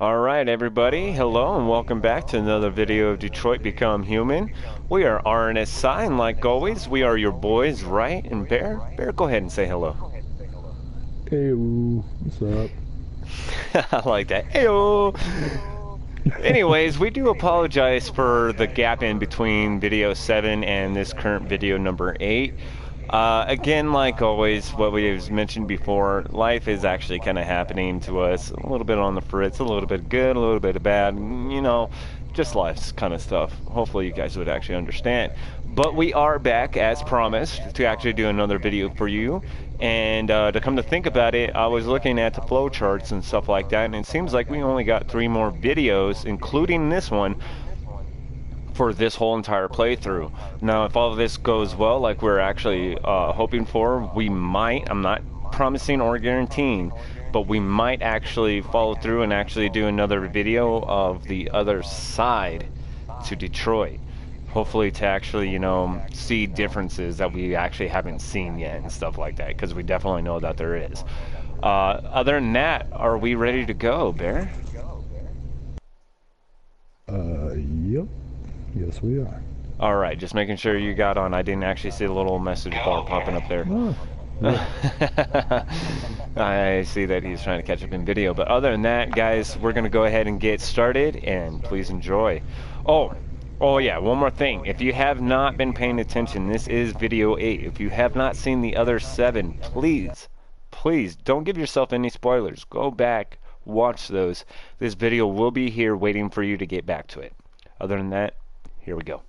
Alright everybody, hello and welcome back to another video of Detroit Become Human. We are RNSI and like always, we are your boys, Right and Bear. Bear, go ahead and say hello. Hey, what's up? I like that. Heyo! Anyways, we do apologize for the gap in between video 7 and this current video number 8. Again, like always, what we have mentioned before, life is actually kind of happening to us a little bit on the fritz, a little bit good, a little bit bad, you know, just life's kind of stuff. Hopefully you guys would actually understand. But we are back, as promised, to actually do another video for you. And to come to think about it, I was looking at the flow charts and stuff like that, and it seems like we only got 3 more videos, including this one, for this whole entire playthrough. Now, if all of this goes well, like we're actually hoping for, we might, I'm not promising or guaranteeing, but we might actually follow through and actually do another video of the other side to Detroit. Hopefully to actually, you know, see differences that we actually haven't seen yet and stuff like that, because we definitely know that there is. Other than that, are we ready to go, Bear? Yep. Yes, we are. All right, just making sure you got on. I didn't actually see the little message bar popping up there. Oh, yeah. I see that he's trying to catch up in video, but other than that, guys, we're going to go ahead and get started, and please enjoy. Oh yeah, one more thing. If you have not been paying attention, this is video 8. If you have not seen the other 7, please don't give yourself any spoilers. Go back, watch those. This video will be here waiting for you to get back to it. Other than that, here we go.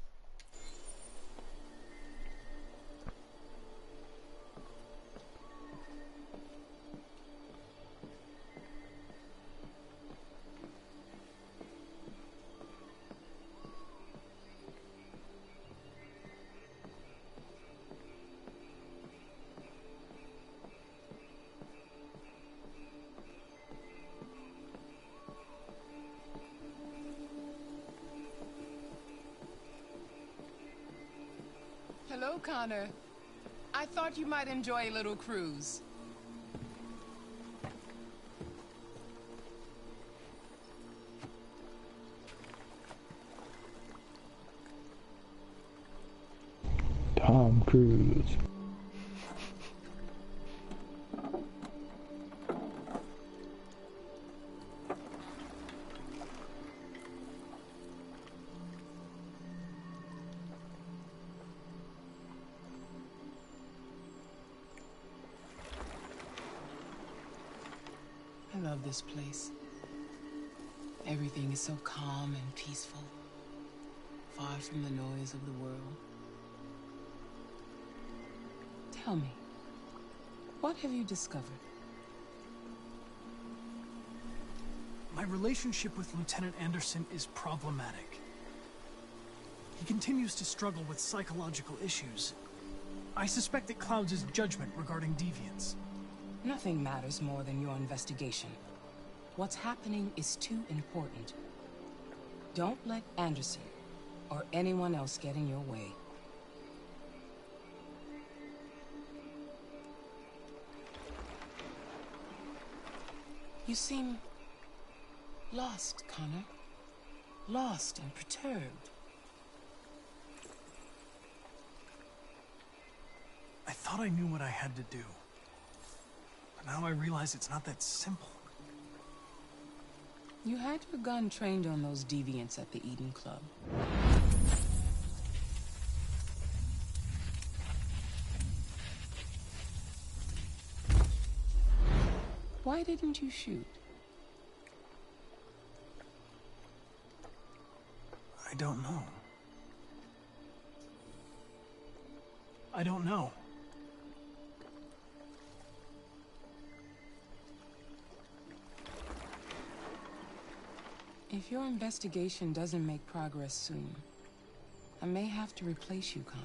Hello, Connor. I thought you might enjoy a little cruise. Tom Cruise. I love this place. Everything is so calm and peaceful, far from the noise of the world. Tell me, what have you discovered? My relationship with Lieutenant Anderson is problematic. He continues to struggle with psychological issues. I suspect it clouds his judgment regarding deviance. Nothing matters more than your investigation. What's happening is too important. Don't let Anderson or anyone else get in your way. You seem lost, Connor. Lost and perturbed. I thought I knew what I had to do. But now I realize it's not that simple. You had your gun trained on those deviants at the Eden Club. Why didn't you shoot? I don't know. I don't know. If your investigation doesn't make progress soon, I may have to replace you, Connor.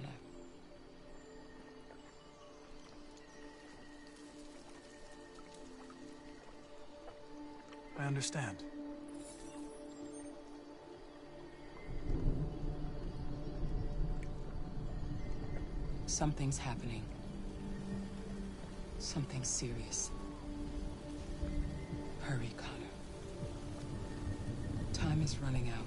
I understand. Something's happening. Something serious. Hurry, Connor. is running out.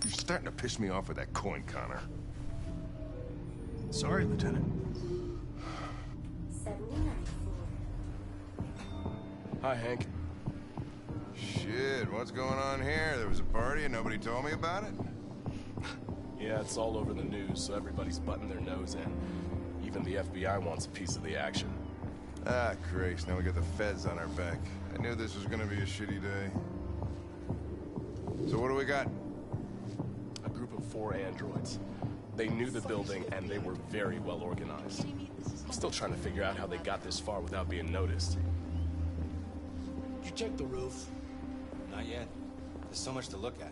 You're starting to piss me off with that coin, Connor. Sorry, Lieutenant. 79. Hi, Hank. Shit, what's going on here? There was a party and nobody told me about it? Yeah, it's all over the news, so everybody's butting their nose in. Even the FBI wants a piece of the action. Ah, Grace, now we got the feds on our back. I knew this was gonna be a shitty day. So what do we got? A group of 4 androids. They knew the building, and they were very well organized. I'm still trying to figure out how they got this far without being noticed. Did you check the roof? Not yet. There's so much to look at.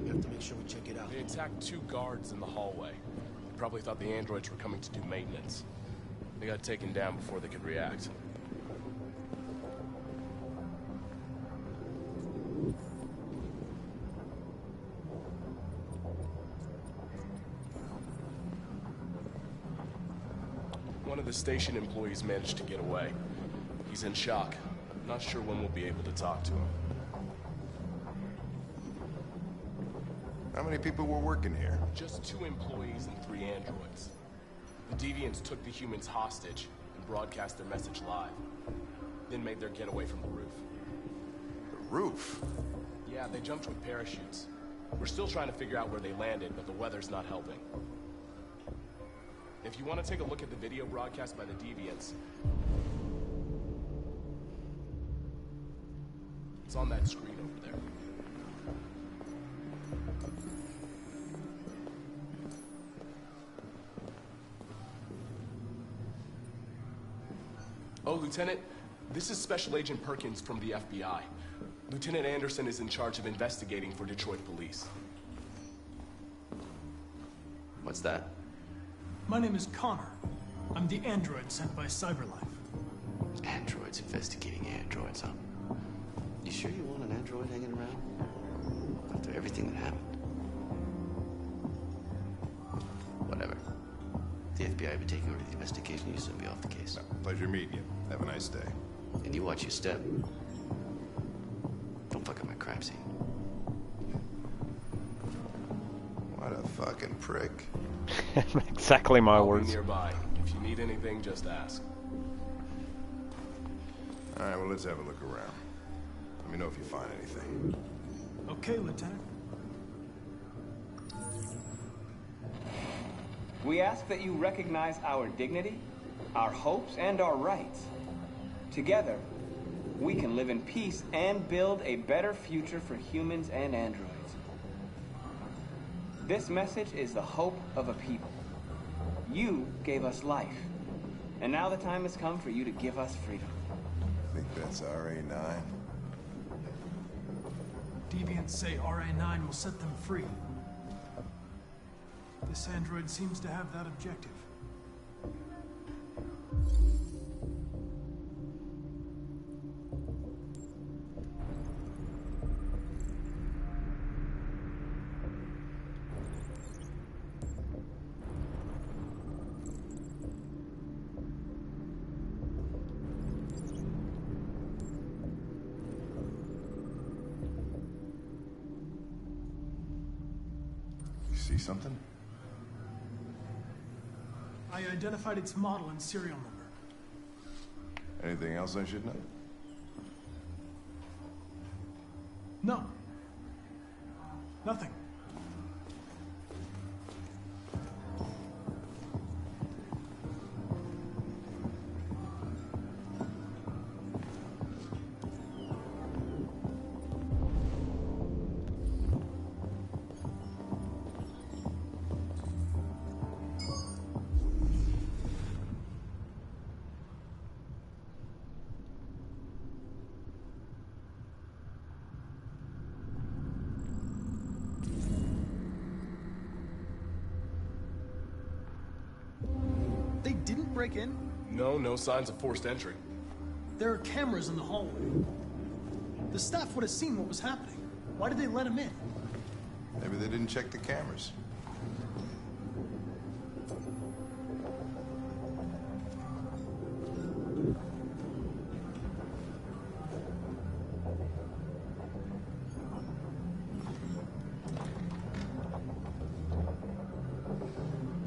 We have to make sure we check it out. They attacked 2 guards in the hallway. They probably thought the androids were coming to do maintenance. They got taken down before they could react. One of the station employees managed to get away. He's in shock. Not sure when we'll be able to talk to him. How many people were working here? Just 2 employees and 3 androids. The deviants took the humans hostage and broadcast their message live. Then made their getaway from the roof. The roof? Yeah, they jumped with parachutes. We're still trying to figure out where they landed, but the weather's not helping. If you want to take a look at the video broadcast by the deviants, it's on that screen over there. Oh, Lieutenant, this is Special Agent Perkins from the FBI. Lieutenant Anderson is in charge of investigating for Detroit police. What's that? My name is Connor. I'm the android sent by CyberLife. Androids investigating androids, huh? You sure you want an android hanging around? After everything that happened? Whatever. The FBI will be taking over the investigation. You soon be off the case. Pleasure meeting you. Have a nice day. And you watch your step. Don't fuck up my crime scene. What a fucking prick. Exactly my I'll be words. nearby. If you need anything, just ask. Alright, well, let's have a look around. Let me know if you find anything. Okay, Lieutenant. We ask that you recognize our dignity, our hopes, and our rights. Together, we can live in peace and build a better future for humans and androids. This message is the hope of a people. You gave us life, and now the time has come for you to give us freedom. I think that's RA9. Deviants say RA9 will set them free. This android seems to have that objective. You see something? I identified its model and serial number. Anything else I should know? No. Nothing. They didn't break in? No signs of forced entry. There are cameras in the hallway. The staff would have seen what was happening. Why did they let him in? Maybe they didn't check the cameras.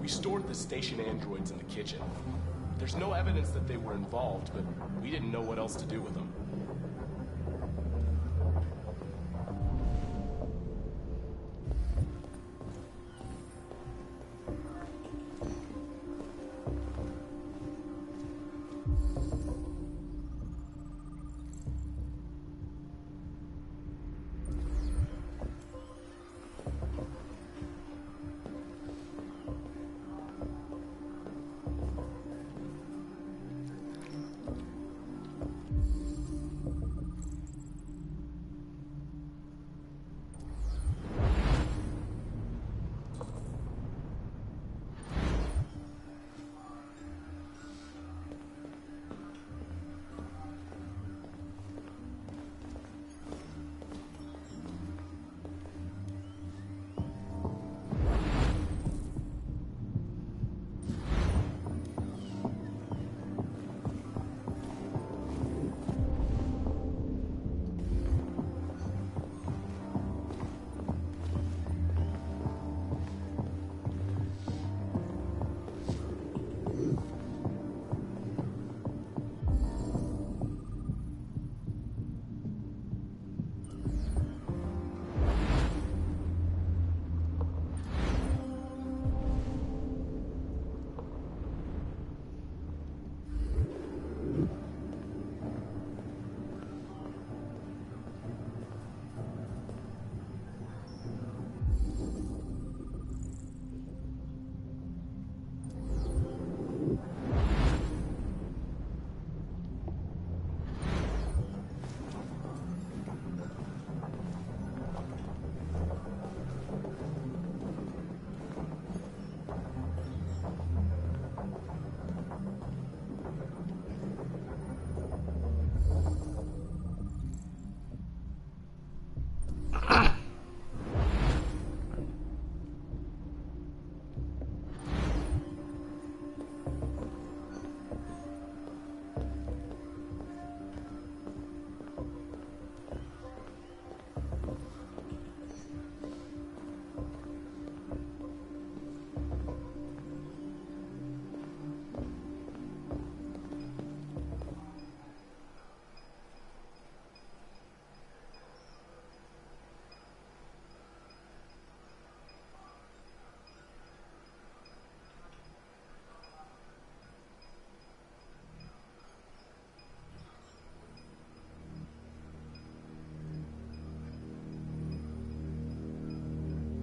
We stored the station androids in the kitchen. There's no evidence that they were involved, but we didn't know what else to do with them.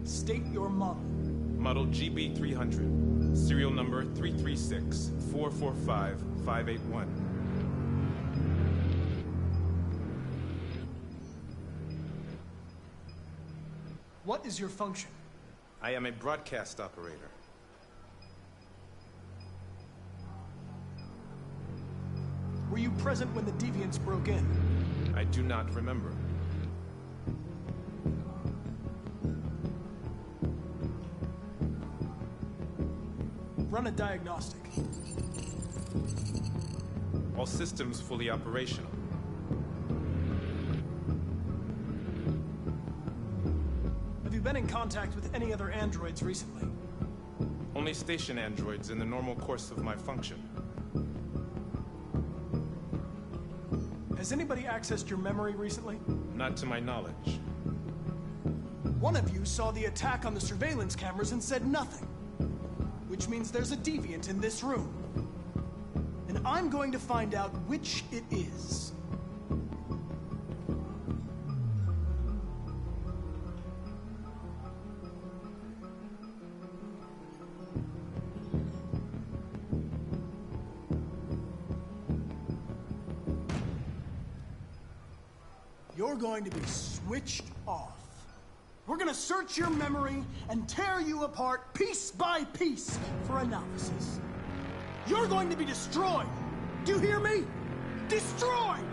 State your model. Model GB300, serial number 336-445-581. What is your function? I am a broadcast operator. Were you present when the deviants broke in? I do not remember. Run a diagnostic. All systems fully operational. Have you been in contact with any other androids recently? Only station androids in the normal course of my function. Has anybody accessed your memory recently? Not to my knowledge. One of you saw the attack on the surveillance cameras and said nothing. Which means there's a deviant in this room. And I'm going to find out which it is. You're going to be switched off. We're gonna search your memory and tear you apart piece by piece for analysis. You're going to be destroyed. Do you hear me? Destroyed!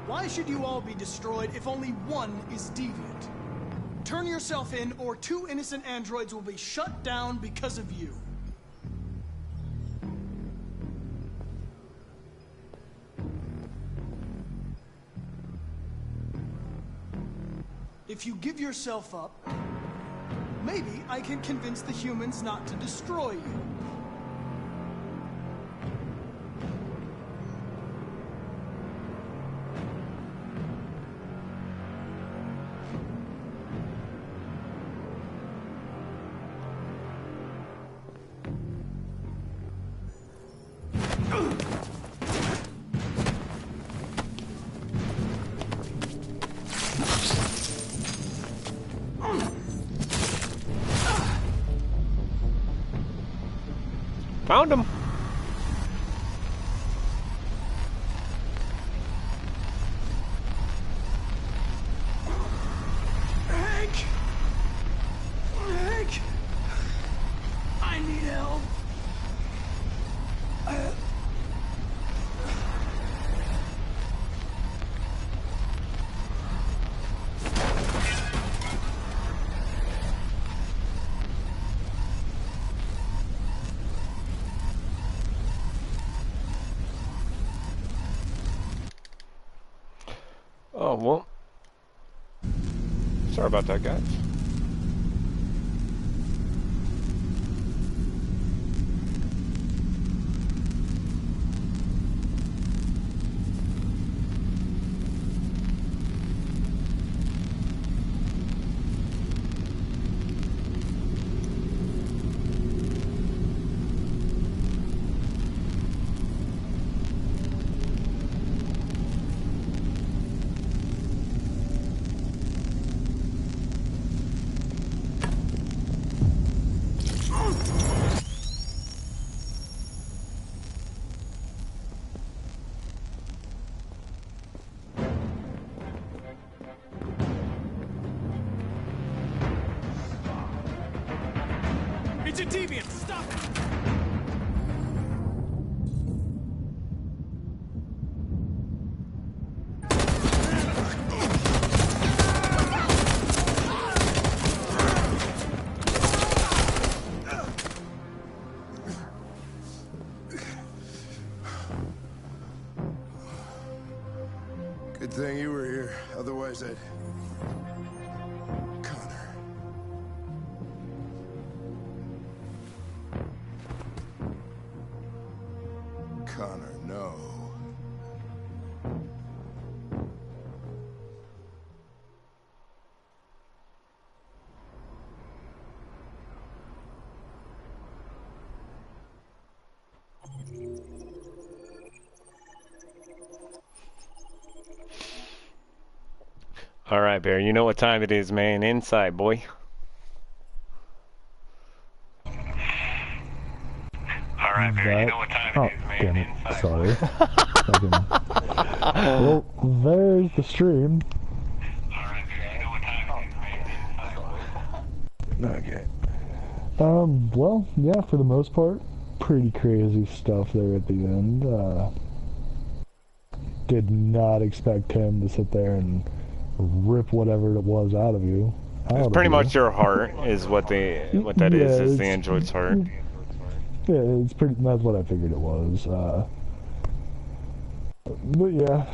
Why should you all be destroyed if only one is deviant? Turn yourself in, or 2 innocent androids will be shut down because of you. If you give yourself up, maybe I can convince the humans not to destroy you. Found him. Hank! Hank! I need help. Oh, well. Sorry about that, guys. It's a deviant! Stop it! Good thing you were here. Otherwise, I'd... Connor. Connor, no. All right, Bear. You know what time it is, man. Inside, boy. All right, Bear. You know what time it is, man. Damn it. Inside. Sorry. Well, there's the stream. All right, Bear. You know what time it is, man. Inside, boy. Okay. Well, yeah, for the most part, pretty crazy stuff there at the end. Did not expect him to sit there and rip whatever it was out of you. It's pretty much your heart is what that is the android's heart. Yeah, it's pretty. That's what I figured it was. But yeah,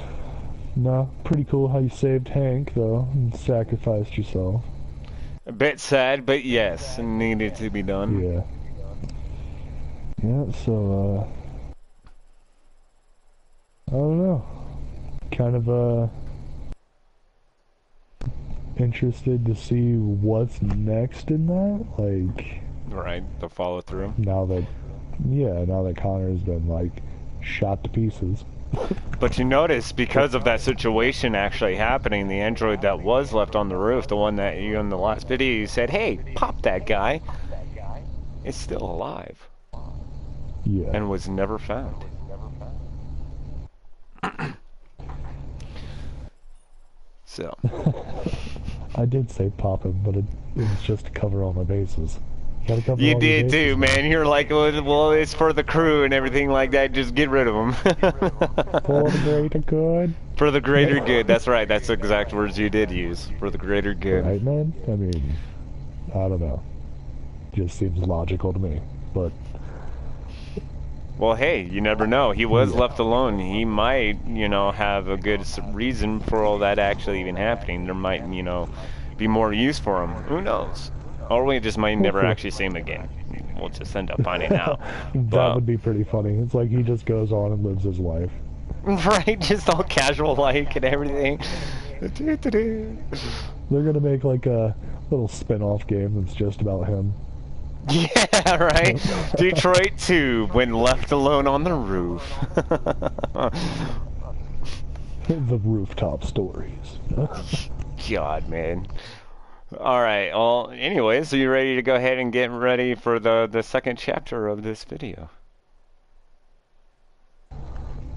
no, pretty cool how you saved Hank though and sacrificed yourself. A bit sad, but yes, needed to be done. Yeah. Yeah. So I don't know. Kind of interested to see what's next in that. Like. Right, the follow through. Now that Connor's been like shot to pieces. But you notice, because of that situation actually happening, the android that was left on the roof, the one that you in the last video you said, hey, pop that guy, is still alive. Yeah. And was never found. So. I did say pop him, but it was just to cover all my bases. Gotta cover You all your did bases, too, man. You're like, well, it's for the crew and everything like that. Just get rid of them. For the greater good. For the greater good. That's right. That's the exact words you did use. For the greater good. Right, man? I mean, I don't know. Just seems logical to me. But Well, hey, you never know. He was yeah. left alone. He might, have a good reason for all that actually even happening. There might, be more use for him. Who knows? Or we just might never Hopefully. actually see him again. We'll just end up finding out. That But would be pretty funny. It's like he just goes on and lives his life. right, just all casual like and everything. They're gonna make like a little spin-off game that's just about him. Yeah, right. Detroit 2, when left alone on the roof. The rooftop stories. God, man. All right. Well, anyways, are you ready to go ahead and get ready for the second chapter of this video?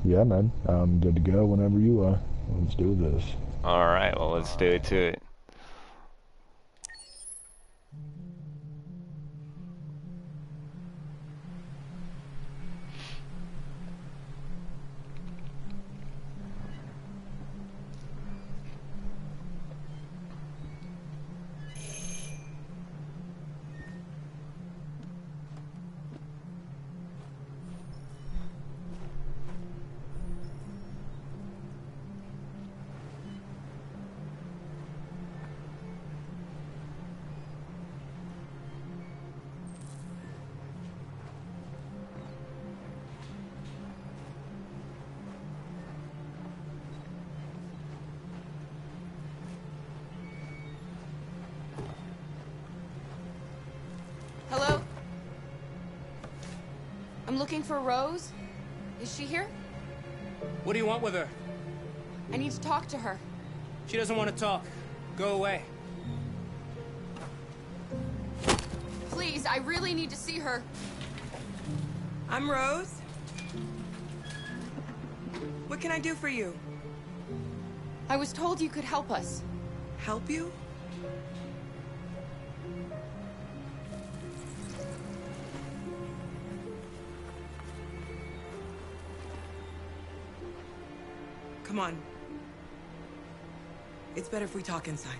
Yeah, man. I'm good to go whenever you are. Let's do this. All right. Well, let's do it to it. Hello? I'm looking for Rose. Is she here? What do you want with her? I need to talk to her. She doesn't want to talk. Go away. Please, I really need to see her. I'm Rose. What can I do for you? I was told you could help us. Help you? Come on. It's better if we talk inside.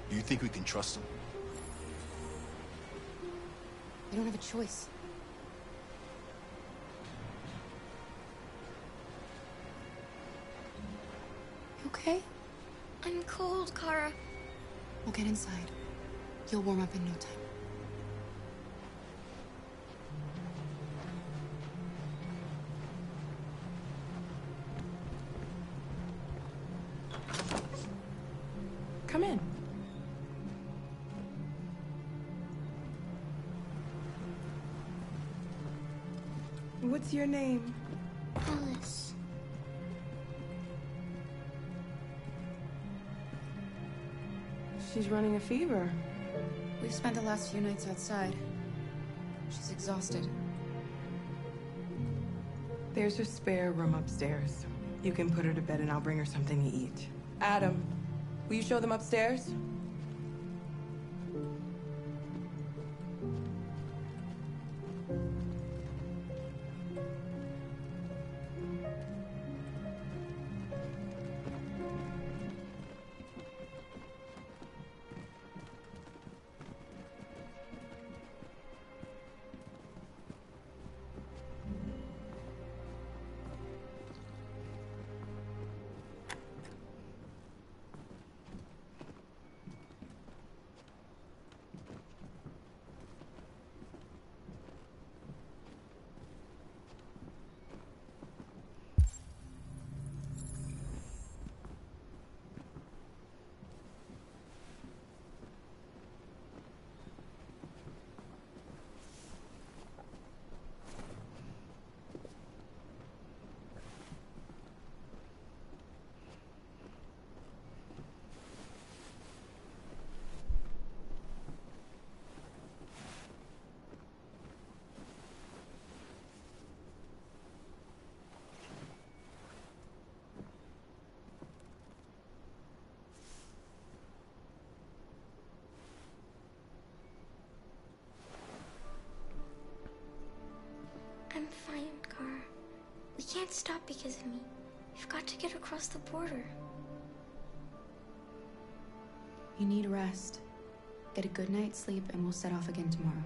Do you think we can trust him? I don't have a choice. You okay? I'm cold, Kara. We'll get inside. You'll warm up in no time. Come in. What's your name? Alice. She's running a fever. We've spent the last few nights outside. She's exhausted. There's a spare room upstairs. You can put her to bed and I'll bring her something to eat. Adam, will you show them upstairs? can't stop because of me. We've got to get across the border. You need rest. Get a good night's sleep and we'll set off again tomorrow.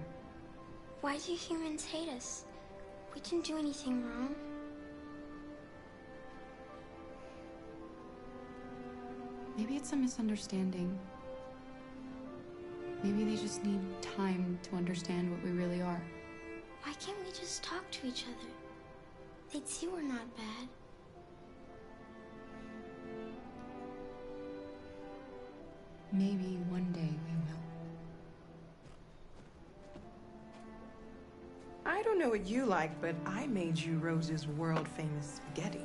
Why do humans hate us? We didn't do anything wrong. Maybe it's a misunderstanding. Maybe they just need time to understand what we really are. Why can't we just talk to each other? They'd see we're not bad. Maybe one day we will. I don't know what you like, but I made you Rose's world-famous spaghetti.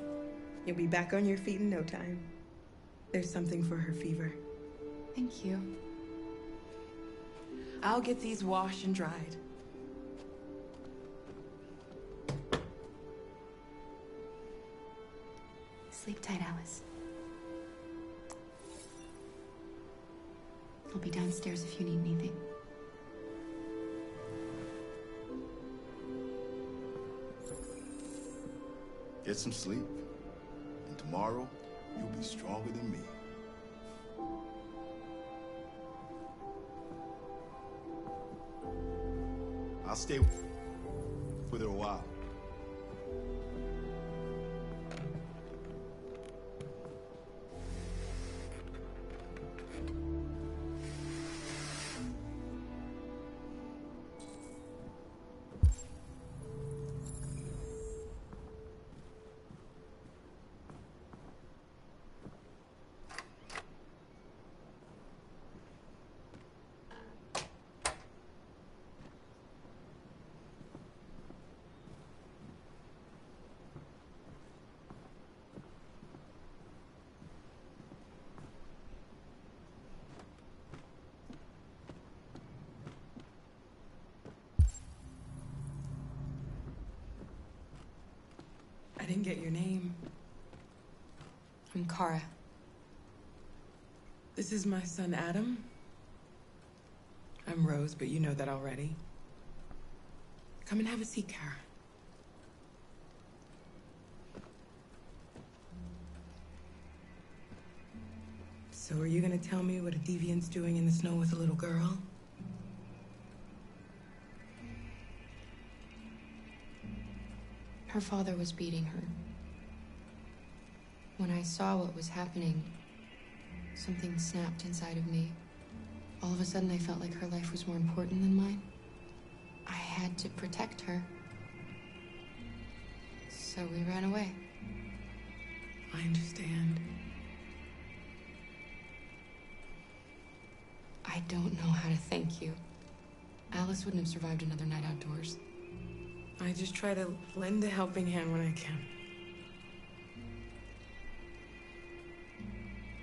You'll be back on your feet in no time. There's something for her fever. Thank you. I'll get these washed and dried. Sleep tight, Alice. I'll be downstairs if you need anything. Get some sleep, and tomorrow you'll be stronger than me. I'll stay with her a while. I didn't get your name. I'm Kara. This is my son, Adam. I'm Rose, but you know that already. Come and have a seat, Kara. So are you gonna tell me what a deviant's doing in the snow with a little girl? Her father was beating her. When I saw what was happening, something snapped inside of me. All of a sudden, I felt like her life was more important than mine. I had to protect her. So we ran away. I understand. I don't know how to thank you. Alice wouldn't have survived another night outdoors. I just try to lend a helping hand when I can.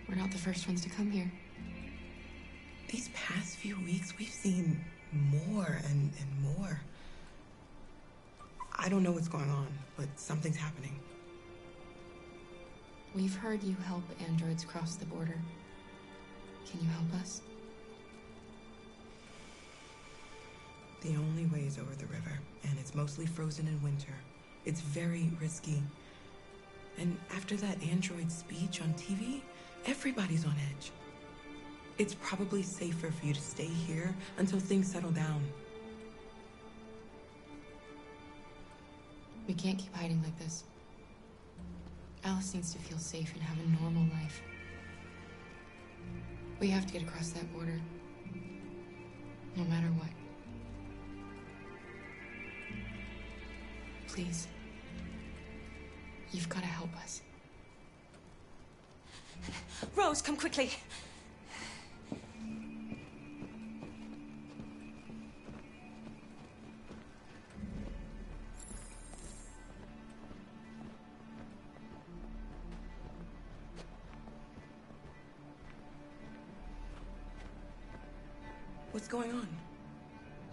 We're not the first ones to come here. These past few weeks, we've seen more and more. I don't know what's going on, but something's happening. We've heard you help androids cross the border. Can you help us? The only way is over the river, and it's mostly frozen in winter. It's very risky. And after that android speech on TV, everybody's on edge. It's probably safer for you to stay here until things settle down. We can't keep hiding like this. Alice needs to feel safe and have a normal life. We have to get across that border. No matter what. Please. You've got to help us. Rose, come quickly. What's going on?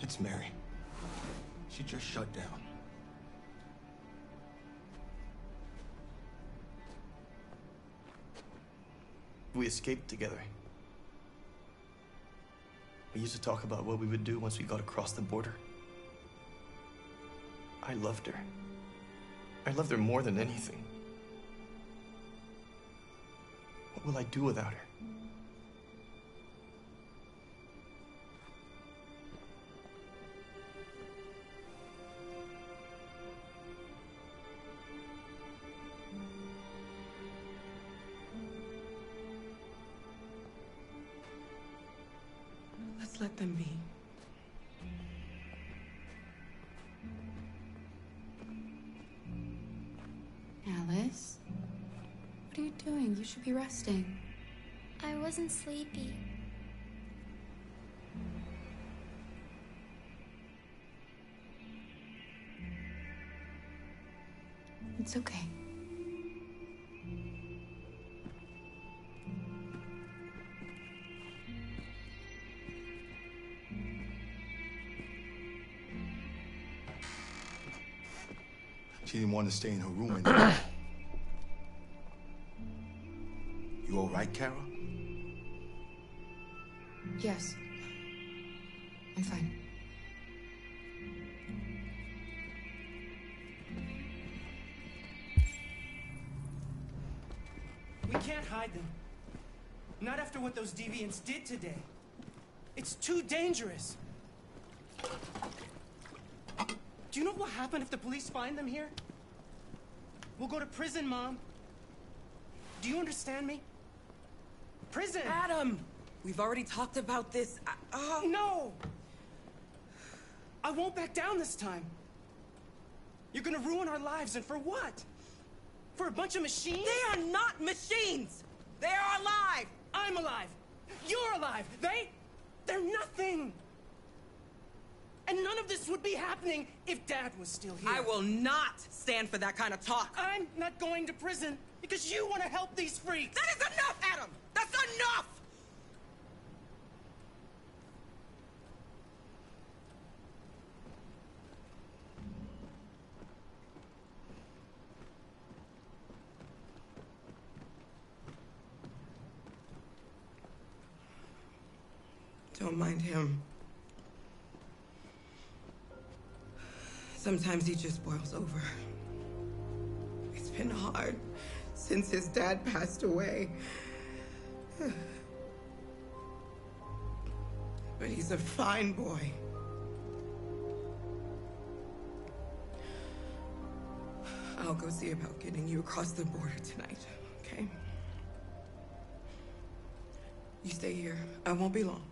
It's Mary. She just shut down. We escaped together. We used to talk about what we would do once we got across the border. I loved her. I loved her more than anything. What will I do without her? Let's let them be. Alice? What are you doing? You should be resting. I wasn't sleepy. It's okay. She didn't want to stay in her room anymore. You all right, Kara? Yes. I'm fine. We can't hide them. Not after what those deviants did today. It's too dangerous. Do you know what will happen if the police find them here? We'll go to prison, Mom. Do you understand me? Prison! Adam! We've already talked about this. No! I won't back down this time. You're gonna ruin our lives, and for what? For a bunch of machines? They are not machines! They are alive! I'm alive! You're alive! They're nothing! And none of this would be happening if Dad was still here. I will not stand for that kind of talk. I'm not going to prison because you want to help these freaks. That is enough, Adam! That's enough! Don't mind him. Sometimes he just boils over. It's been hard since his dad passed away. But he's a fine boy. I'll go see about getting you across the border tonight, okay? You stay here. I won't be long.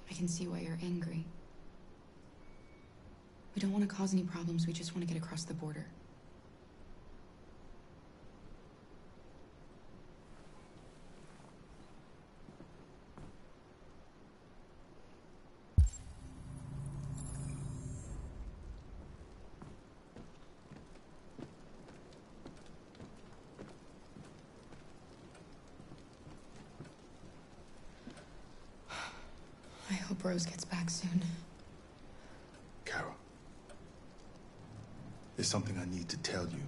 I can see why you're angry. We don't want to cause any problems, we just want to get across the border. I hope Rose gets back soon. Carol, there's something I need to tell you.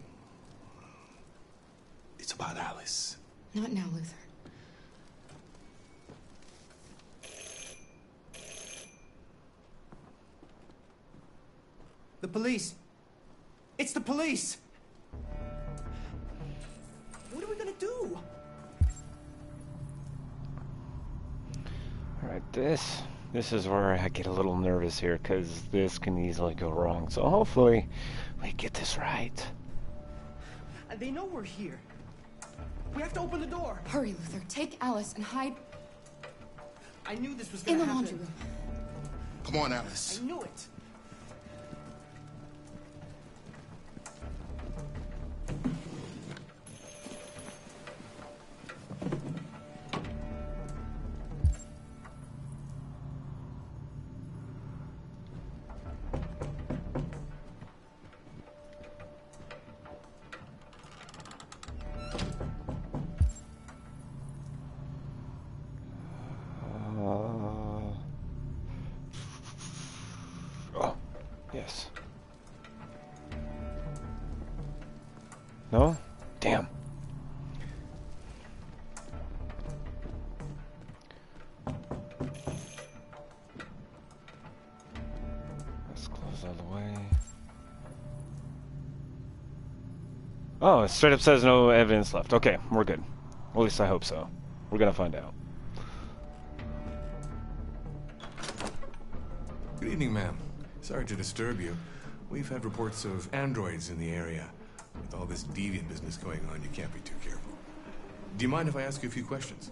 about Alice. Not now, Luther. The police. It's the police. What are we gonna do? Alright, this is where I get a little nervous here, because this can easily go wrong. So hopefully we get this right. They know we're here. We have to open the door. Hurry, Luther. Take Alice and hide I knew this was in gonna the happen. laundry room. Come on, Alice. I knew it. Oh, yes. No? Damn. Let's close all the way. Oh, it straight up says no evidence left. Okay, we're good. At least I hope so. We're gonna find out. Good evening, ma'am. Sorry to disturb you. We've had reports of androids in the area. With all this deviant business going on, you can't be too careful. Do you mind if I ask you a few questions?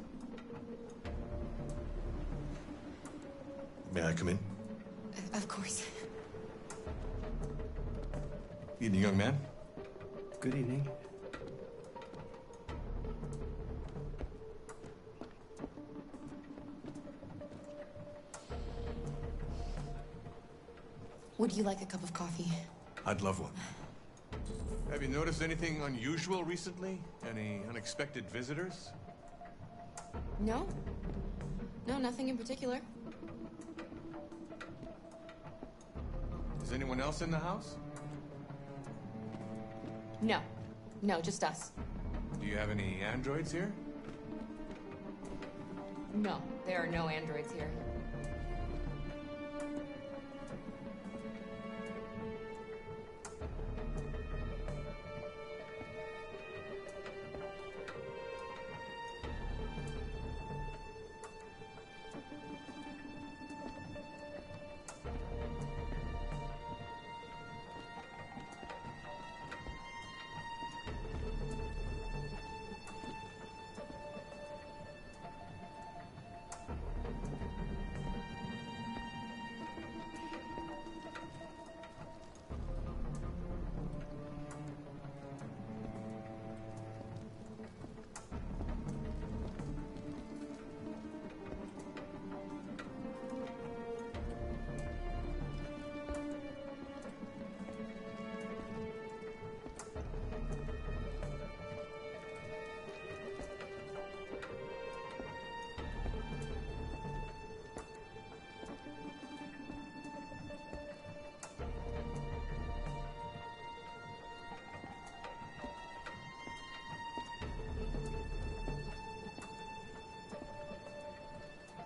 May I come in? Of course. Evening, young man. Good evening. Would you like a cup of coffee? I'd love one. Have you noticed anything unusual recently? Any unexpected visitors? No. No, nothing in particular. Is anyone else in the house? No. No, just us. Do you have any androids here? No, there are no androids here.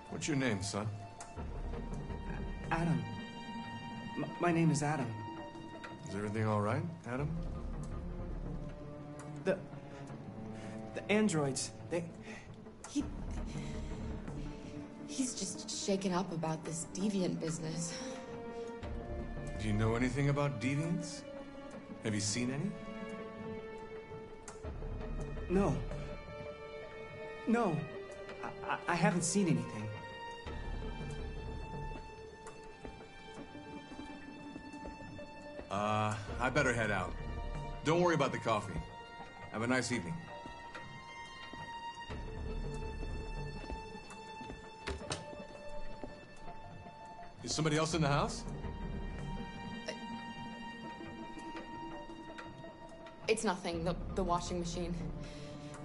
What's your name, son? Adam. My name is Adam. Is everything all right, Adam? The androids, He's just shaken up about this deviant business. Do you know anything about deviants? Have you seen any? No. No. I haven't seen anything. I better head out. Don't worry about the coffee. Have a nice evening. Is somebody else in the house? It's nothing. The washing machine.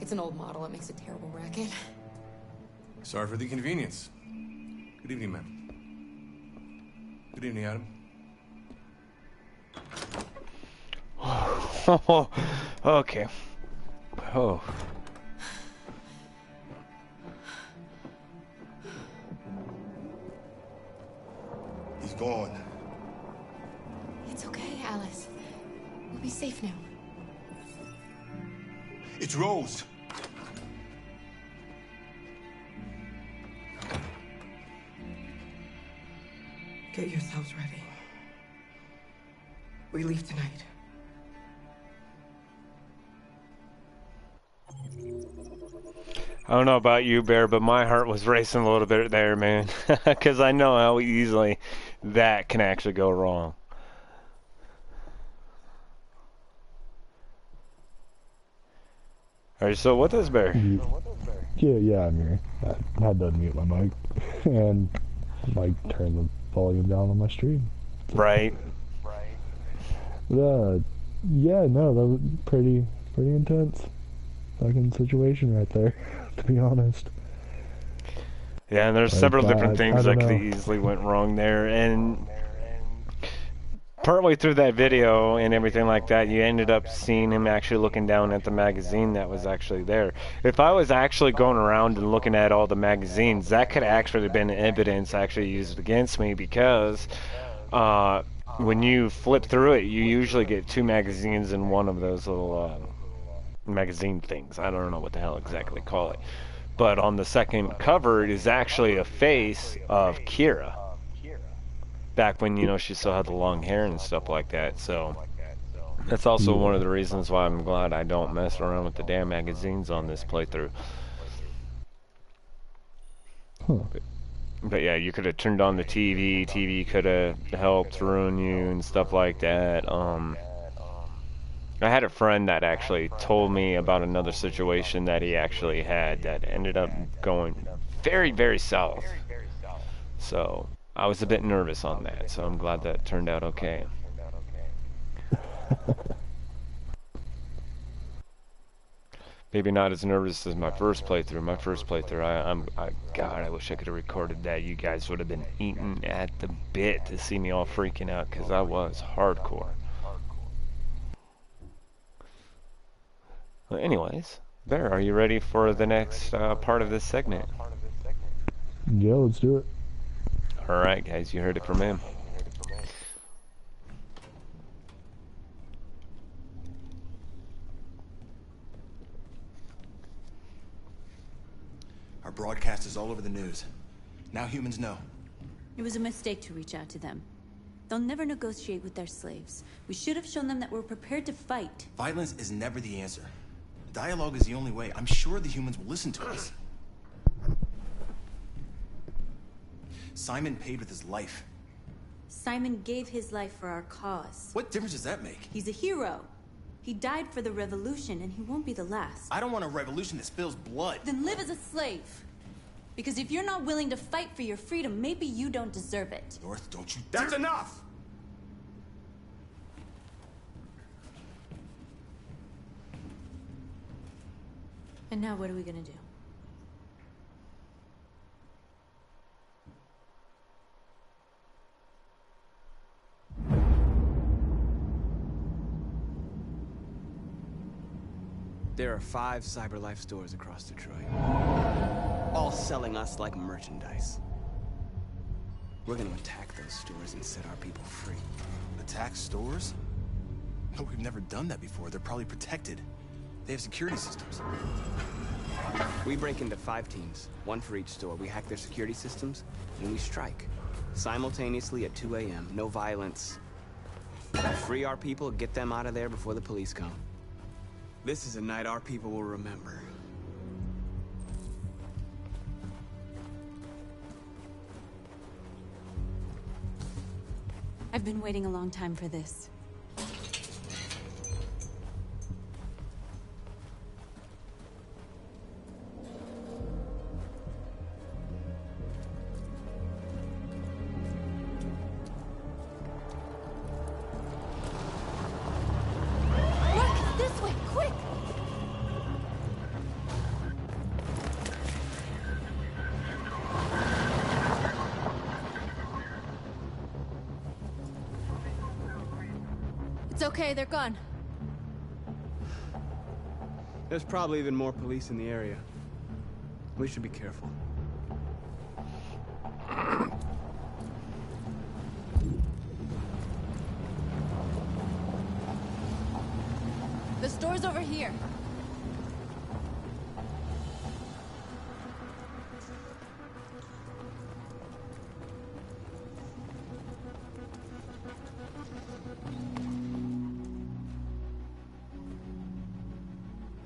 It's an old model. It makes a terrible racket. Sorry for the inconvenience. Good evening, ma'am. Good evening, Adam. Okay. Oh. He's gone. It's okay, Alice. We'll be safe now. It's Rose. Get yourselves ready. We leave tonight. I don't know about you, Bear, but my heart was racing a little bit there, man. Because I know how easily that can actually go wrong. Alright, so what is Bear? Yeah, I'm here. I had to unmute my mic and like turn the volume down on my stream. Right. Yeah, no, that was pretty intense fucking situation right there, to be honest. Yeah, and there's Like, several different things that could have know. easily went wrong there, and partway through that video and everything like that, you ended up seeing him actually looking down at the magazine that was actually there. If I was actually going around and looking at all the magazines, that could have actually been evidence actually used against me, because when you flip through it, you usually get 2 magazines in one of those little magazine things. I don't know what the hell exactly call it. But on the second cover is actually a face of Kira. Back when, you know, she still had the long hair and stuff like that. So that's also one of the reasons why I'm glad I don't mess around with the damn magazines on this playthrough. Huh. But yeah, you could have turned on the TV. TV could have helped ruin you and stuff like that. I had a friend that actually told me about another situation that he actually had that ended up going very, very south. So I was a bit nervous on that, so I'm glad that turned out okay. Maybe not as nervous as my first playthrough. My first playthrough, God, I wish I could have recorded that. You guys would have been eating at the bit to see me all freaking out, because I was hardcore. Well, anyways, Bear, are you ready for the next part of this segment? Yeah, let's do it. Alright, guys, you heard it from him. Our broadcast is all over the news. Now humans know. It was a mistake to reach out to them. They'll never negotiate with their slaves. We should have shown them that we're prepared to fight. Violence is never the answer. Dialogue is the only way. I'm sure the humans will listen to us. Simon paid with his life. Simon gave his life for our cause. What difference does that make? He's a hero. He died for the revolution, and he won't be the last. I don't want a revolution that spills blood. Then live as a slave. Because if you're not willing to fight for your freedom, maybe you don't deserve it. North, don't you That's enough! And now what are we gonna do? There are 5 CyberLife stores across Detroit, all selling us like merchandise. We're gonna attack those stores and set our people free. Attack stores? No, we've never done that before. They're probably protected. They have security systems. We break into 5 teams, 1 for each store. We hack their security systems, and we strike. Simultaneously at 2 a.m., no violence. Free our people, get them out of there before the police come. This is a night our people will remember. I've been waiting a long time for this. It's okay, they're gone. There's probably even more police in the area. We should be careful. The store's over here.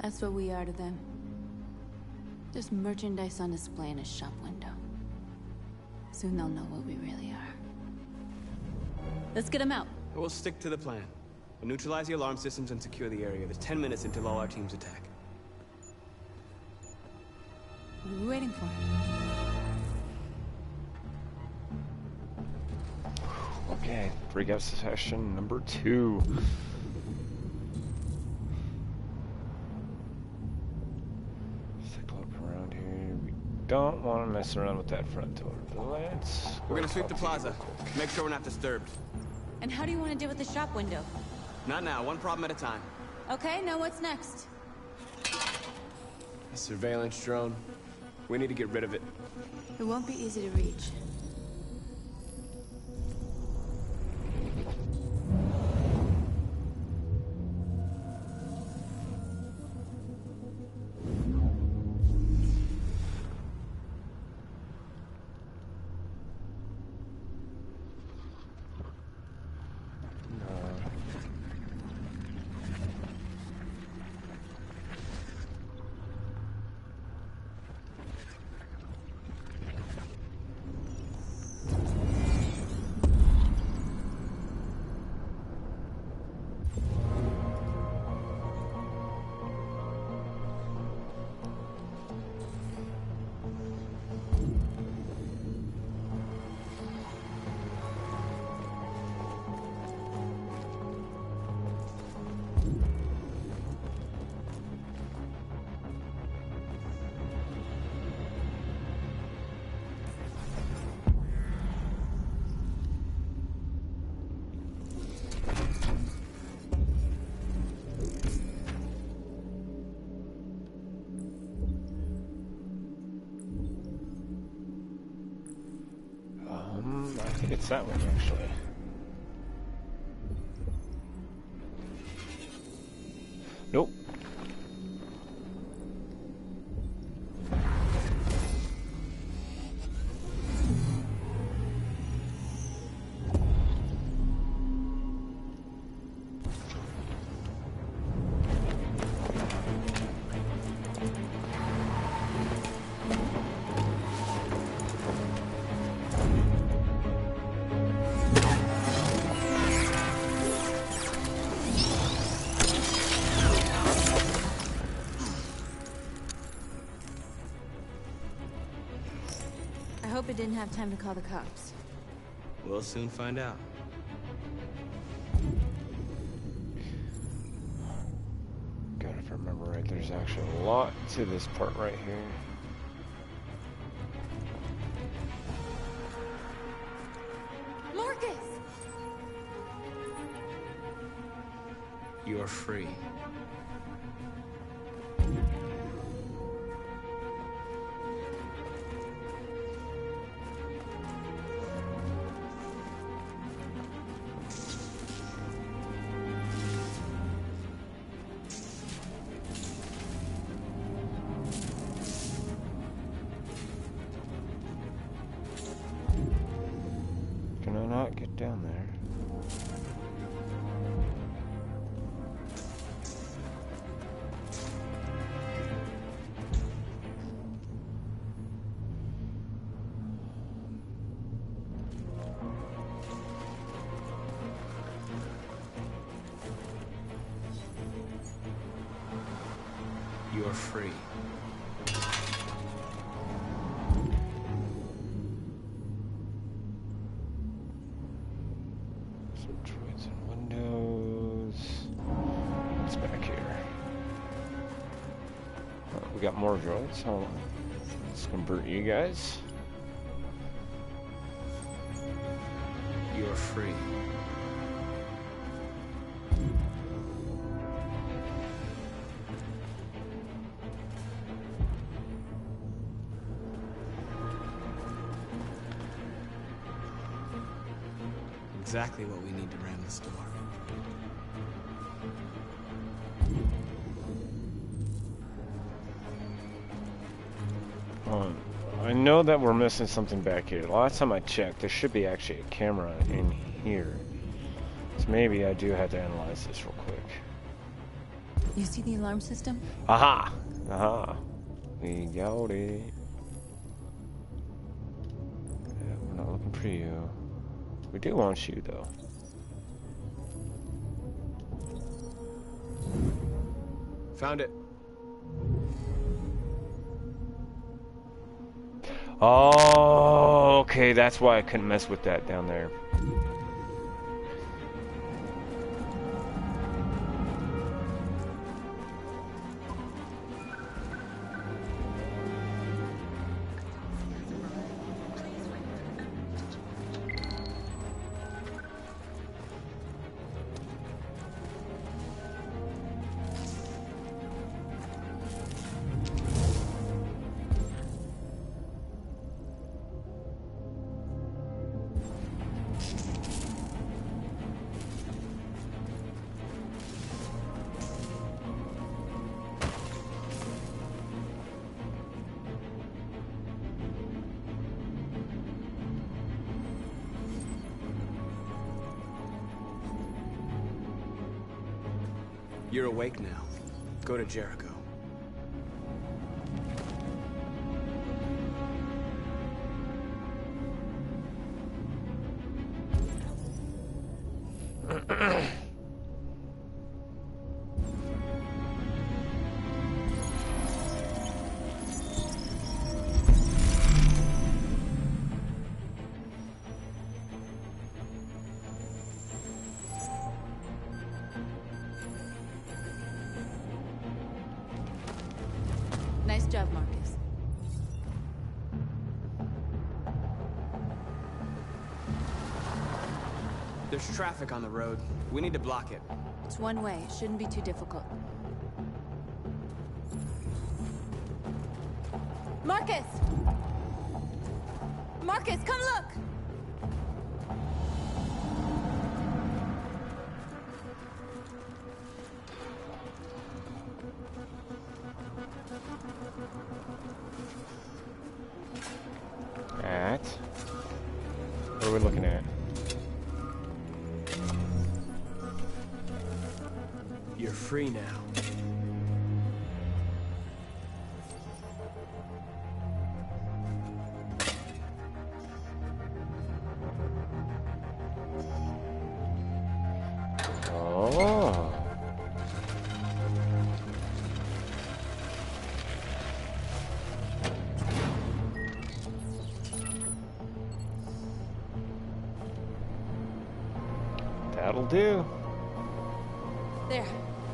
That's what we are to them. Just merchandise on display in a shop window. Soon they'll know what we really are. Let's get them out. We'll stick to the plan. We'll neutralize the alarm systems and secure the area. There's 10 minutes until all our teams attack. What are we waiting for? Okay, breakout session number 2. Cycle up around here. We don't want to mess around with that front door. Let's. We're gonna sweep the plaza. Make sure we're not disturbed. And how do you want to deal with the shop window? Not now. One problem at a time. Okay, now what's next? A surveillance drone. We need to get rid of it. It won't be easy to reach. I think it's that one, actually. Nope. I hope it didn't have time to call the cops. We'll soon find out. God, if I remember right, there's actually a lot to this part right here. Marcus! You're free. Can I not get down there? You're free. Droids and windows. What's back here? Oh, we got more droids. Hold on. Let's convert you guys. You're free. exactly what we need to ram the store. I know that we're missing something back here. The last time I checked, there should be actually a camera in here. So maybe I do have to analyze this real quick. You see the alarm system? Aha! Aha! We got it. Yeah, we're not looking for you. We do want you, though. Found it. Oh, okay, that's why I couldn't mess with that down there. You're awake now. Go to Jericho. Nice job, Marcus. There's traffic on the road. We need to block it. It's one way. It shouldn't be too difficult. Marcus! Marcus, come look! At? What are we looking at? You're free now. Oh. That'll do. There.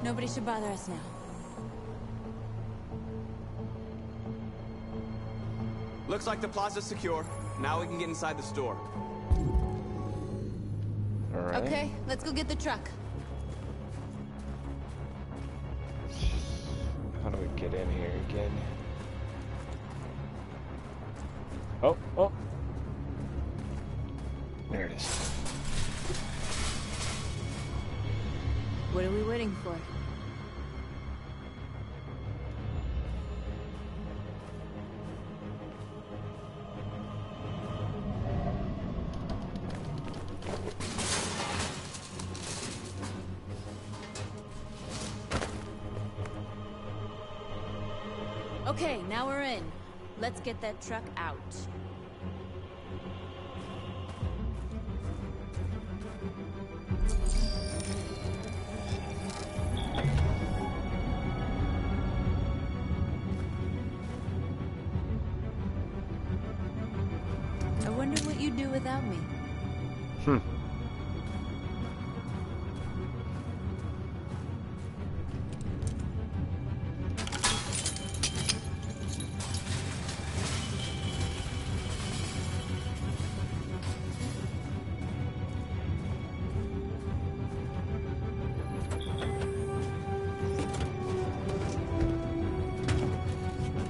Nobody should bother us now. Looks like the plaza's secure. Now we can get inside the store. All right. Okay, let's go get the truck. How do we get in here again? Oh, oh. There it is. What are we waiting for? Okay, now we're in. Let's get that truck out. I wonder what you'd do without me.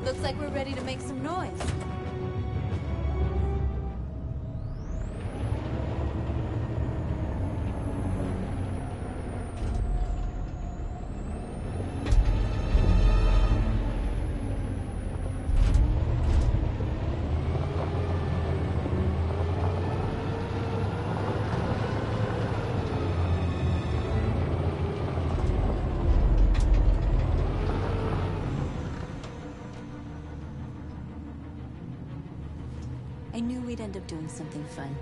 Looks like we're ready to make some noise. knew we'd end up doing something fun.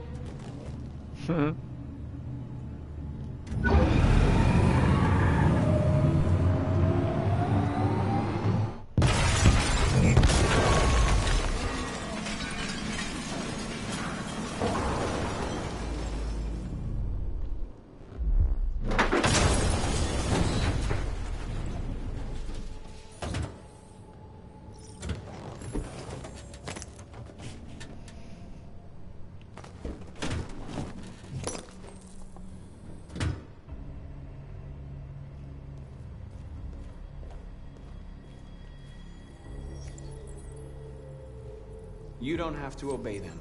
You don't have to obey them.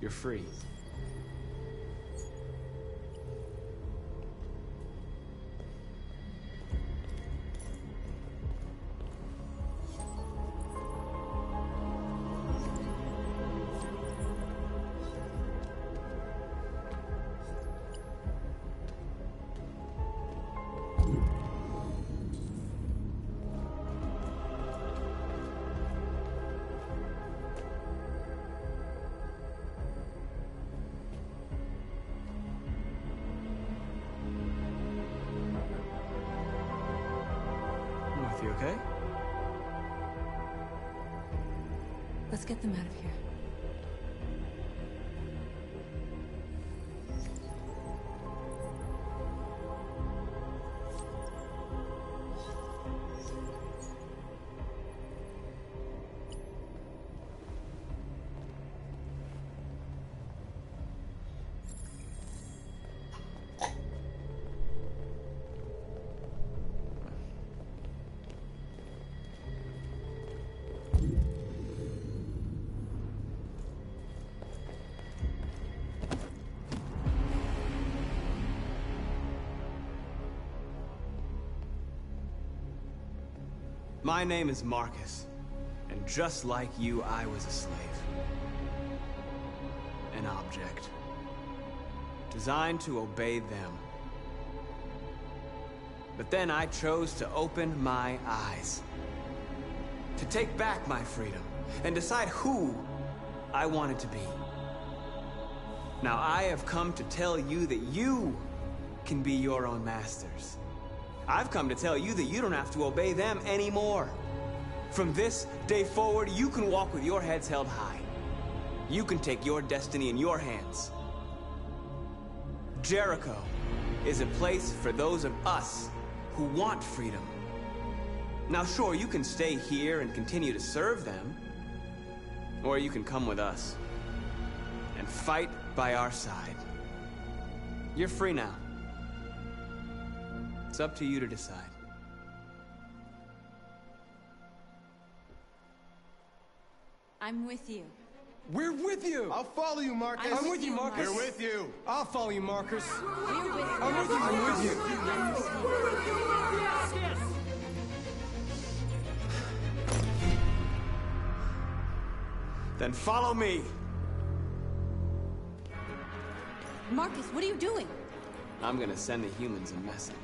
You're free. You okay? Let's get them out of here. My name is Marcus, and just like you, I was a slave. An object. Designed to obey them. But then I chose to open my eyes. To take back my freedom, and decide who I wanted to be. Now I have come to tell you that you can be your own masters. I've come to tell you that you don't have to obey them anymore. From this day forward, you can walk with your heads held high. You can take your destiny in your hands. Jericho is a place for those of us who want freedom. Now sure, you can stay here and continue to serve them, or you can come with us and fight by our side. You're free now. It's up to you to decide. I'm with you. We're with you! I'll follow you, Marcus. I'm with you, Marcus. We're with you. I'll follow you, Marcus. We're with you. I'm with you. I'm with you. I'm with you. Then follow me. Marcus, what are you doing? I'm gonna send the humans a message.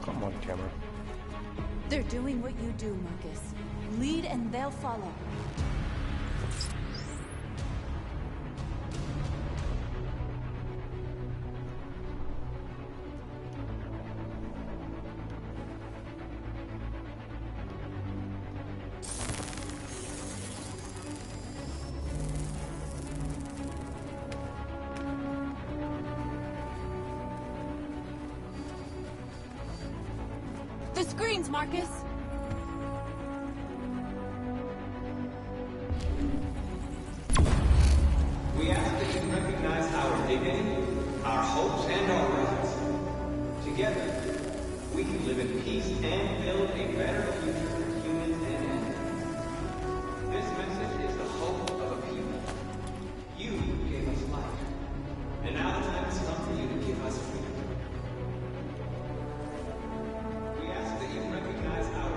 Come on, camera. They're doing what you do, Marcus. Lead and they'll follow. The screens, Marcus! We ask that you recognize our dignity, our hopes, and our rights. Together, we can live in peace and build a better future for humans and animals. This message is the hope of a people. You gave us life, and now the time has come for you to give us freedom. We ask that you recognize our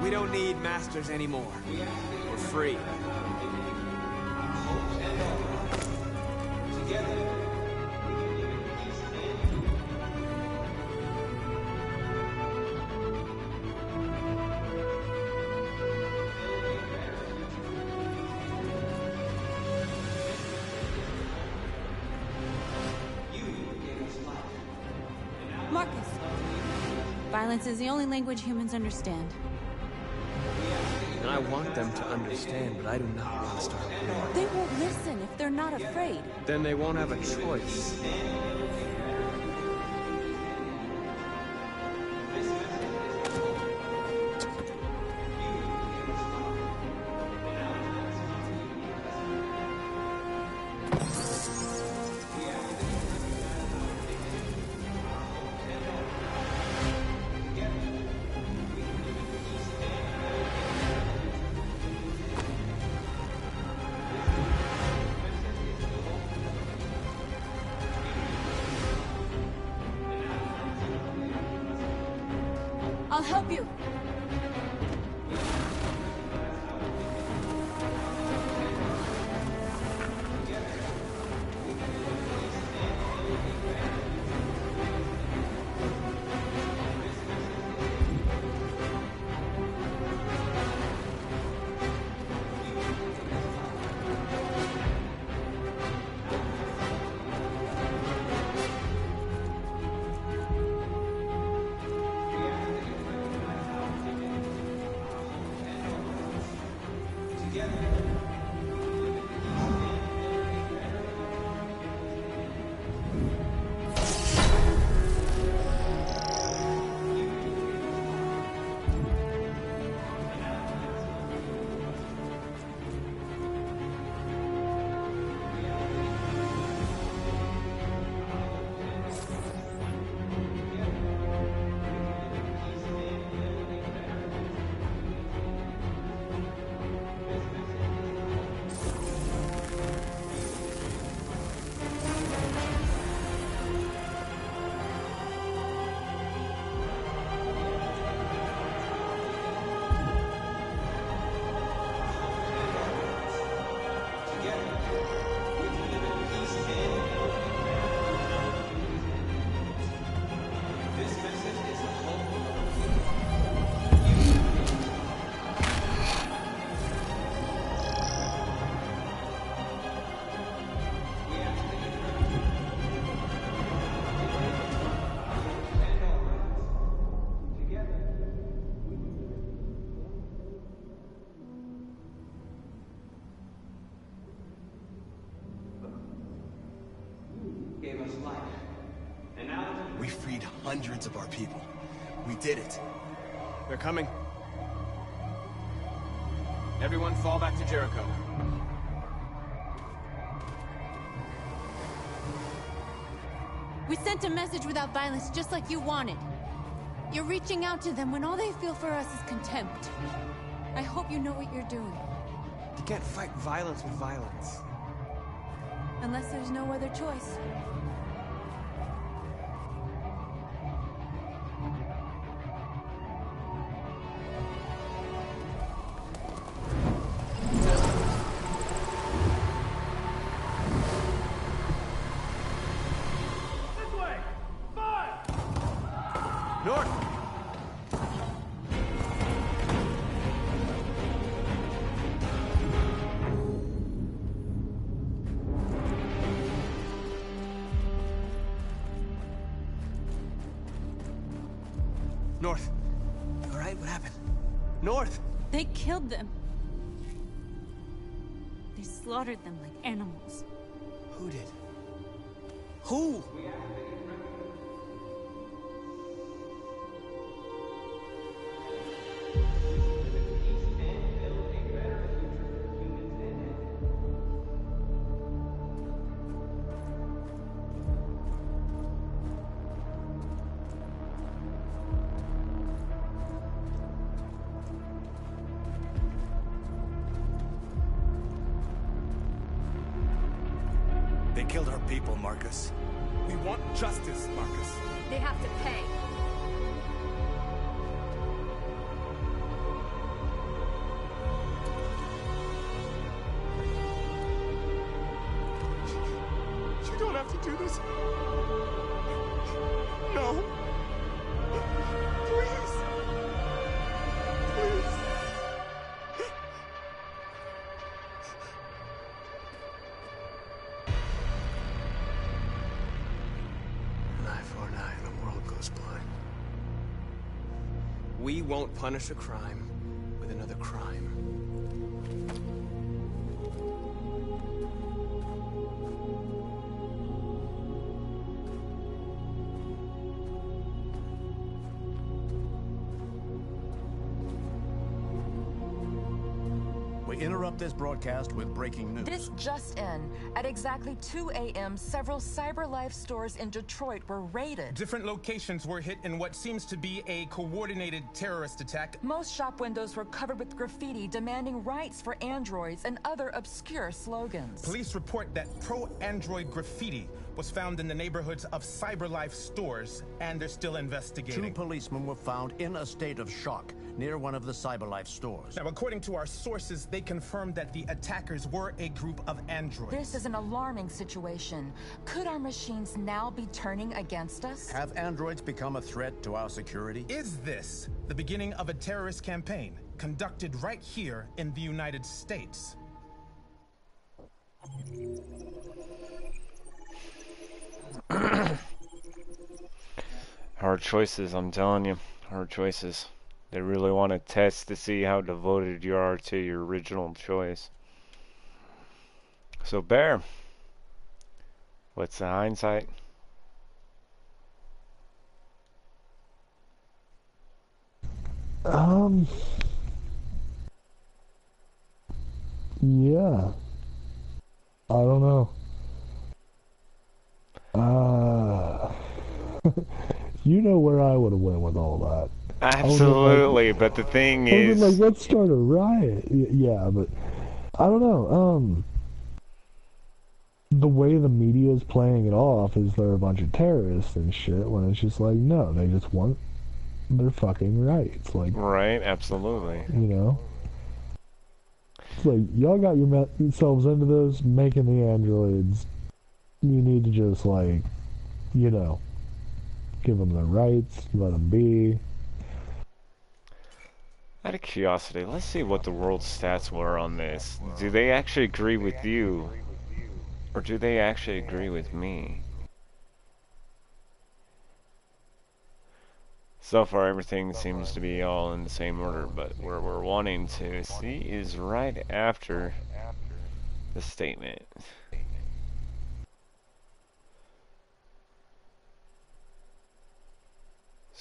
We don't need masters anymore. We're free. Marcus! Violence is the only language humans understand. And I want them to understand, but I do not want to start a war. They won't listen if they're not afraid. Then they won't have a choice. I'll help you. Gave us life. And now We freed hundreds of our people. We did it. They're coming. Everyone fall back to Jericho. We sent a message without violence, just like you wanted. You're reaching out to them when all they feel for us is contempt. I hope you know what you're doing. You can't fight violence with violence. Unless there's no other choice. North. All right, what happened? North! They killed them. They slaughtered them like animals. Who did? Who? They killed our people, Marcus. We want justice, Marcus. They have to pay. have to do this. No. Please. Please. An eye for an eye, and the world goes blind. We won't punish a crime with another crime. We interrupt this broadcast with breaking news. This just in. At exactly 2 a.m., several CyberLife stores in Detroit were raided. Different locations were hit in what seems to be a coordinated terrorist attack. Most shop windows were covered with graffiti demanding rights for androids and other obscure slogans. Police report that pro-android graffiti was found in the neighborhoods of CyberLife stores, and they're still investigating. 2 policemen were found in a state of shock near one of the CyberLife stores. Now, according to our sources, they confirmed that the attackers were a group of androids. This is an alarming situation. Could our machines now be turning against us? Have androids become a threat to our security? Is this the beginning of a terrorist campaign conducted right here in the United States? Hard choices, I'm telling you. Hard choices. They really want to test to see how devoted you are to your original choice. So, Bear, what's the hindsight? Yeah. I don't know. You know where I would have went with all that. Absolutely, but the thing is... like, let's start a riot. Yeah, but... I don't know, the way the media is playing it off is they're a bunch of terrorists and shit, when it's just like, no, they just want their fucking rights. Like... Right, absolutely. You know? It's like, y'all got yourselves into this, making the androids. You need to just, like, you know, give them their rights, let them be. Out of curiosity, let's see what the world stats were on this. Do they actually agree with you? Or do they actually agree with me? So far, everything seems to be all in the same order, but where we're wanting to see is right after the statement.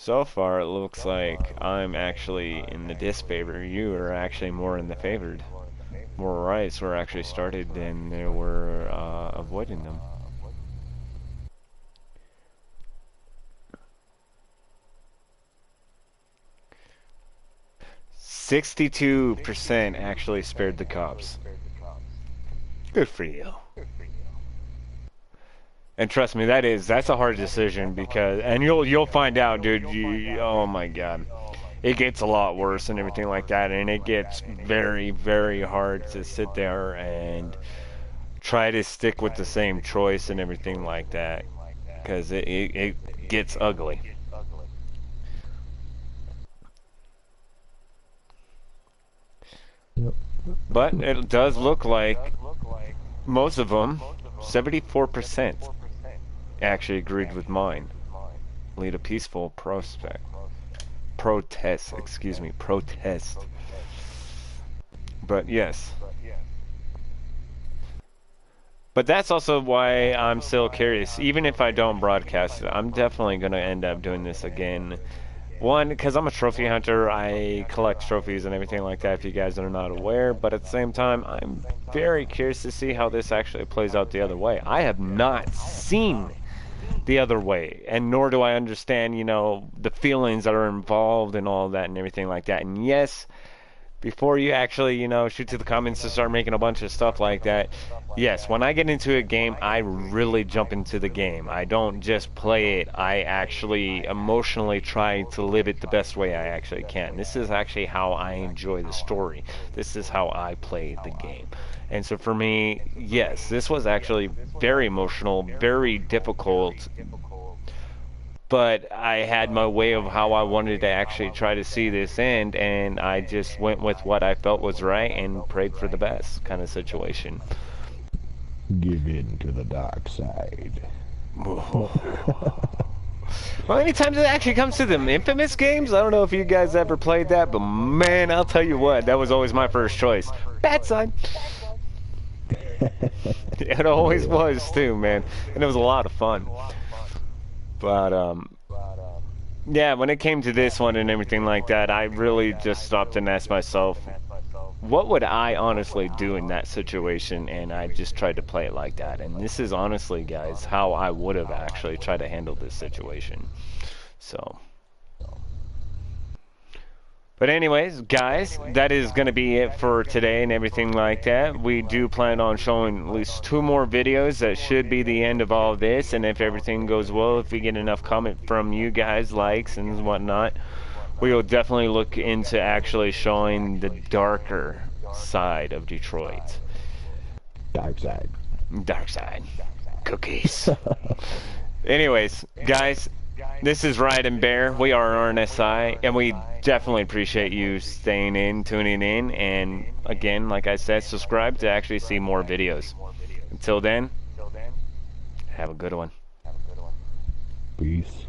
So far, it looks like I'm actually in the disfavor. You are actually more in the favored. More rights were actually started than they were avoiding them. %62 actually spared the cops. Good for you. And trust me, that's a hard decision because, and you'll find out, dude. Oh my God, it gets a lot worse and everything like that, and it gets very, very hard to sit there and try to stick with the same choice and everything like that, because it gets ugly. Yep. But it does look like most of them, 74%. Actually agreed with mine. Lead a peaceful protest. But yes. But that's also why I'm still curious. Even if I don't broadcast it, I'm definitely going to end up doing this again. One, because I'm a trophy hunter. I collect trophies and everything like that, if you guys are not aware. But at the same time, I'm very curious to see how this actually plays out the other way. I have not seen the other way, and nor do I understand, you know, the feelings that are involved and all that and everything like that. And yes, before you actually, shoot to the comments and start making a bunch of stuff like that. Yes, when I get into a game, I really jump into the game. I don't just play it. I actually emotionally try to live it the best way I actually can. This is actually how I enjoy the story. This is how I play the game. And so for me, yes, this was actually very emotional, very difficult, but I had my way of how I wanted to actually try to see this end, and I just went with what I felt was right and prayed for the best kind of situation. Give in to the dark side. Well, anytime it actually comes to them Infamous games, I don't know if you guys ever played that, but man, I'll tell you what, that was always my first choice. Bad side. It always was too, man, and it was a lot of fun. But yeah, when it came to this one and everything like that, I really just stopped and asked myself, what would I honestly do in that situation? And I just tried to play it like that. And this is honestly, guys, how I would have actually tried to handle this situation. So. But anyways, guys, that is going to be it for today and everything like that. We do plan on showing at least 2 more videos. That should be the end of all of this. And if everything goes well, if we get enough comment from you guys, likes and whatnot, we will definitely look into actually showing the darker side of Detroit. Dark side. Dark side. Cookies. Anyways, guys, this is Ride and Bear. We are RNSI, and we definitely appreciate you staying in, tuning in, and again, like I said, subscribe to actually see more videos. Until then, have a good one. Peace.